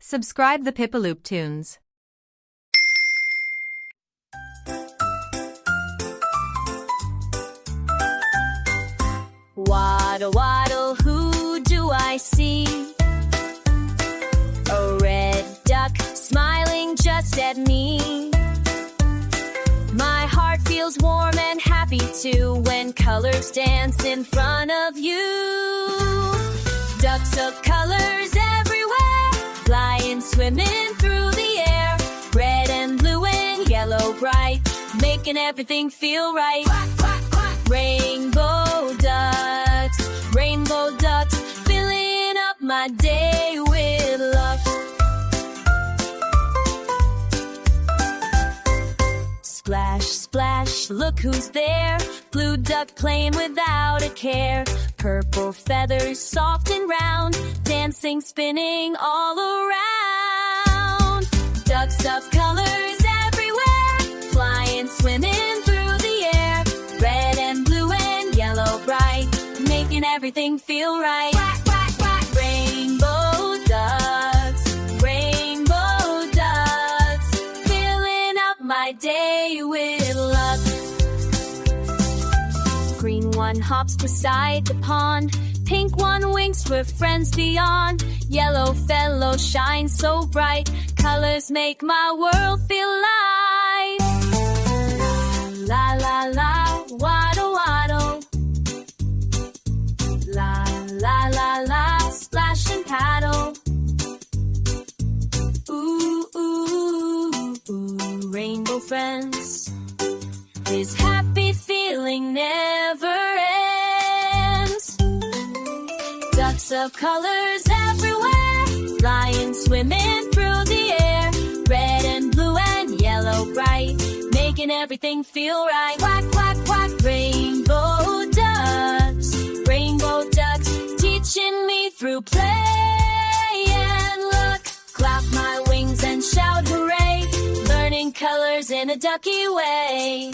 Subscribe the Pippaloop tunes. Waddle, waddle, who do I see? A red duck smiling just at me. My heart feels warm and happy too when colors dance in front of you. Ducks of colors everywhere, flying, swimming through the air. Red and blue and yellow bright, making everything feel right. Quack, quack, quack. Rainbow ducks, filling up my day with luck. Splash, splash, look who's there. Blue duck playing without a care. Purple feathers, soft and round, dancing, spinning all around. Ducks of colors everywhere, flying, swimming through the air. Red and blue and yellow bright, making everything feel right. Quack, quack, quack. Rainbow ducks, filling up my day with luck. Green one hops beside the pond, pink one winks with friends beyond. Yellow fellow shines so bright, colors make my world feel alive. La la la, waddle waddle. La la la la, splash and paddle. Ooh, ooh, ooh, rainbow friends. This happy feeling never ends. Ducks of colors everywhere, flying, swimming through the air. Red and blue and yellow bright, making everything feel right. Quack, quack, quack. Rainbow ducks, teaching me through play and luck. Clap my wings and shout hooray, learning colors in a ducky way.